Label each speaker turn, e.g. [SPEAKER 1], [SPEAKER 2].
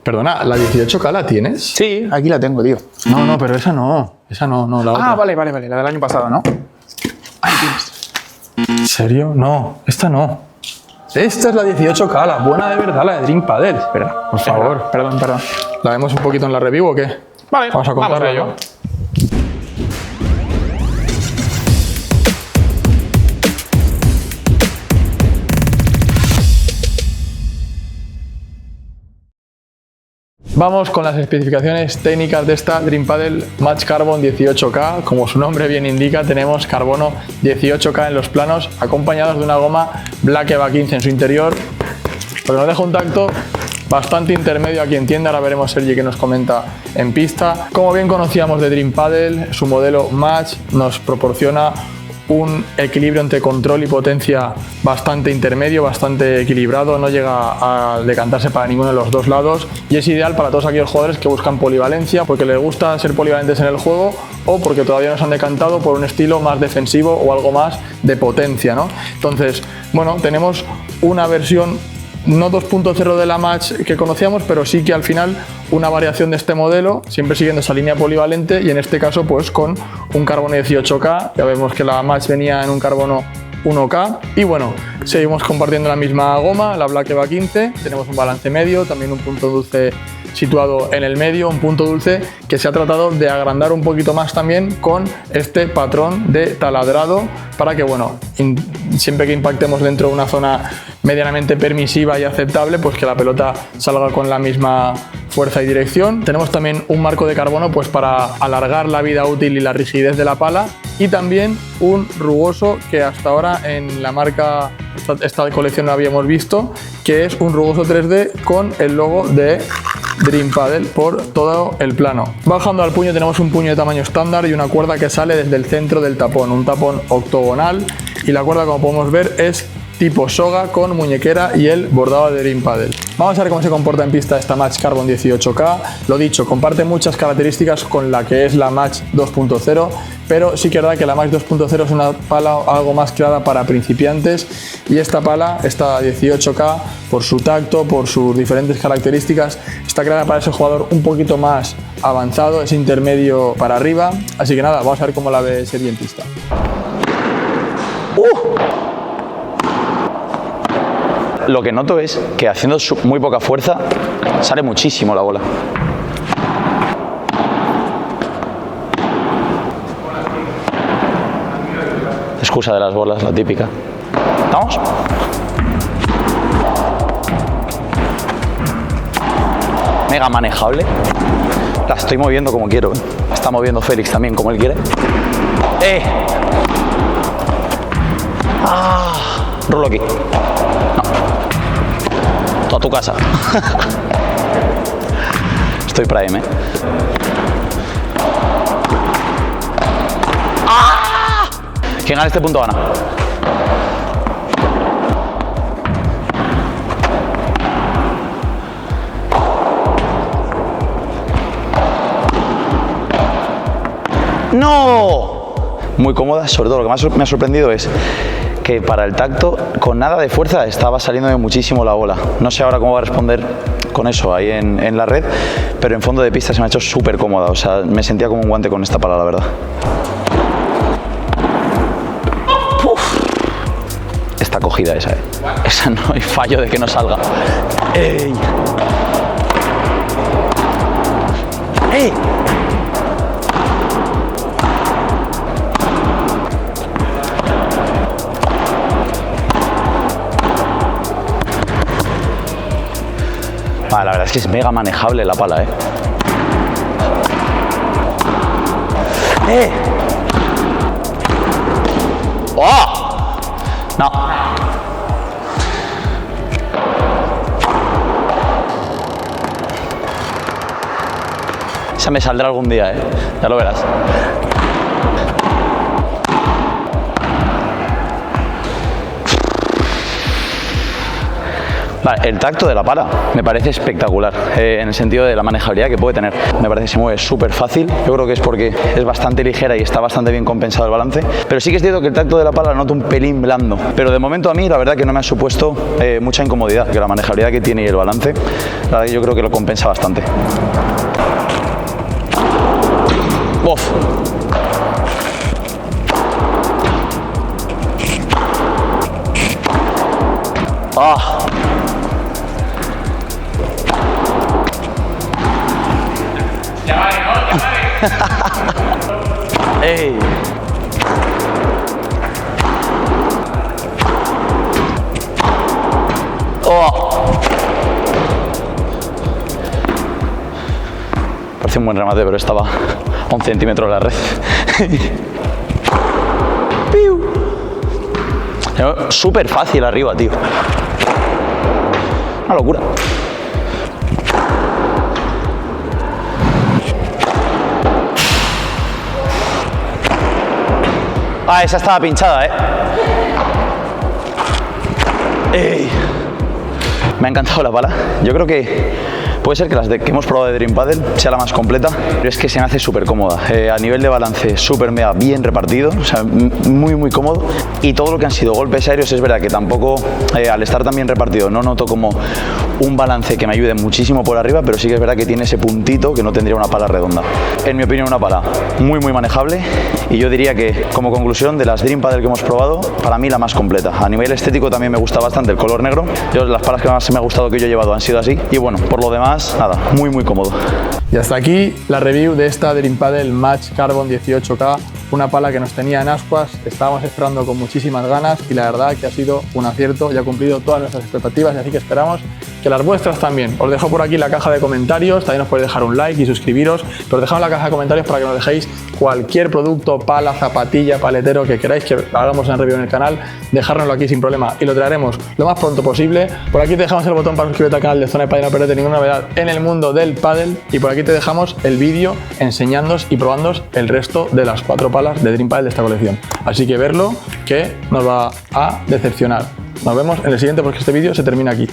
[SPEAKER 1] Perdona, ¿la 18K la tienes?
[SPEAKER 2] Sí, aquí la tengo, tío.
[SPEAKER 1] No, pero esa no. Esa no, la otra.
[SPEAKER 2] Ah, vale, la del año pasado, ¿no? Ahí tienes.
[SPEAKER 1] ¿En serio? No, esta no. Esta es la 18K, la buena de verdad, la de Dream Padel.
[SPEAKER 2] Espera,
[SPEAKER 1] por favor.
[SPEAKER 2] Perdón.
[SPEAKER 1] ¿La vemos un poquito en la review o qué?
[SPEAKER 2] Vale,
[SPEAKER 1] vamos a contarla,
[SPEAKER 2] ello.
[SPEAKER 1] ¿no? Vamos con las especificaciones técnicas de esta Dream Padel Match Carbon 18K. Como su nombre bien indica, tenemos carbono 18K en los planos, acompañados de una goma Black EVA 15 en su interior, lo que nos deja un tacto bastante intermedio aquí en tienda. Ahora veremos Sergi que nos comenta en pista. Como bien conocíamos de Dream Padel, su modelo Match nos proporciona un equilibrio entre control y potencia bastante intermedio, bastante equilibrado, no llega a decantarse para ninguno de los dos lados y es ideal para todos aquellos jugadores que buscan polivalencia porque les gusta ser polivalentes en el juego o porque todavía no se han decantado por un estilo más defensivo o algo más de potencia, ¿no? Entonces, bueno, tenemos una versión no 2.0 de la Match que conocíamos, pero sí que al final una variación de este modelo, siempre siguiendo esa línea polivalente y en este caso pues con un carbono 18K. Ya vemos que la Match venía en un carbono 1K y bueno, seguimos compartiendo la misma goma, la Black EVA 15, tenemos un balance medio, también un punto dulce situado en el medio, un punto dulce que se ha tratado de agrandar un poquito más también con este patrón de taladrado para que, bueno, siempre que impactemos dentro de una zona medianamente permisiva y aceptable, pues que la pelota salga con la misma fuerza y dirección. Tenemos también un marco de carbono pues para alargar la vida útil y la rigidez de la pala y también un rugoso que hasta ahora en la marca, esta colección no habíamos visto, que es un rugoso 3D con el logo de Dream Padel por todo el plano. Bajando al puño tenemos un puño de tamaño estándar y una cuerda que sale desde el centro del tapón, un tapón octogonal y la cuerda, como podemos ver, es tipo soga con muñequera y el bordado de Dream Padel. Vamos a ver cómo se comporta en pista esta Match Carbon 18K. Lo dicho, comparte muchas características con la que es la Match 2.0, pero sí que es verdad que la Match 2.0 es una pala algo más creada para principiantes y esta pala, esta 18K, por su tacto, por sus diferentes características, está creada para ese jugador un poquito más avanzado, ese intermedio para arriba. Así que nada, vamos a ver cómo la ve Sergi en pista.
[SPEAKER 3] Lo que noto es que haciendo muy poca fuerza sale muchísimo la bola. Excusa de las bolas, la típica. ¿Vamos? Mega manejable. La estoy moviendo como quiero, ¿eh? Está moviendo Félix también como él quiere. Rulo aquí. A tu casa. Estoy prime, ¿eh? Quien gane este punto gana. ¡No! Muy cómoda, sobre todo lo que más me ha sorprendido es que para el tacto, con nada de fuerza, estaba saliendo muchísimo la bola. No sé ahora cómo va a responder con eso ahí en la red, pero en fondo de pista se me ha hecho súper cómoda. O sea, me sentía como un guante con esta pala, la verdad. Uf. Está cogida esa, ¿eh? Esa no hay fallo de que no salga. ¡Ey! ¡Ey! La verdad es que es mega manejable la pala, ¿eh? ¡Oh! No. Esa me saldrá algún día, ¿eh? Ya lo verás. Vale, el tacto de la pala me parece espectacular, en el sentido de la manejabilidad que puede tener. Me parece que se mueve súper fácil. Yo creo que es porque es bastante ligera y está bastante bien compensado el balance. Pero sí que es cierto que el tacto de la pala lo noto un pelín blando. Pero de momento a mí la verdad que no me ha supuesto mucha incomodidad, que la manejabilidad que tiene y el balance, la verdad que yo creo que lo compensa bastante. ¡Uf! ¡Ah!
[SPEAKER 1] Ya vale, ¿no? Ya vale.
[SPEAKER 3] ¡Ey! ¡Oh! Parece un buen remate, pero estaba a 1 centímetro de la red. Súper fácil arriba, tío. Una locura. Ah, esa estaba pinchada, ¡Ey! Me ha encantado la pala. Yo creo que puede ser que las que hemos probado de Dream Padel sea la más completa, pero es que se me hace súper cómoda. A nivel de balance, súper mega bien repartido, o sea, muy cómodo. Y todo lo que han sido golpes aéreos, es verdad que tampoco, al estar tan bien repartido, no noto como un balance que me ayude muchísimo por arriba, pero sí que es verdad que tiene ese puntito que no tendría una pala redonda. En mi opinión, una pala muy manejable, y yo diría que, como conclusión de las Dream Padel que hemos probado, para mí la más completa. A nivel estético también me gusta bastante el color negro. Las palas que más me ha gustado que yo he llevado han sido así, y bueno, por lo demás, nada, muy cómodo.
[SPEAKER 1] Y hasta aquí la review de esta Dream Padel Match Carbon 18K, una pala que nos tenía en ascuas, estábamos esperando con muchísimas ganas y la verdad que ha sido un acierto y ha cumplido todas nuestras expectativas, y así que esperamos que las vuestras también. Os dejo por aquí la caja de comentarios, también os podéis dejar un like y suscribiros, pero os dejamos la caja de comentarios para que nos dejéis cualquier producto, pala, zapatilla, paletero que queráis que hagamos en review en el canal, dejárnoslo aquí sin problema y lo traeremos lo más pronto posible. Por aquí te dejamos el botón para suscribirte al canal de Zona de Padel, no perderte ninguna novedad en el mundo del pádel, y por aquí te dejamos el vídeo enseñándoos y probándoos el resto de las 4 palas de Dream Padel de esta colección. Así que verlo, que nos va a decepcionar. Nos vemos en el siguiente, porque este vídeo se termina aquí.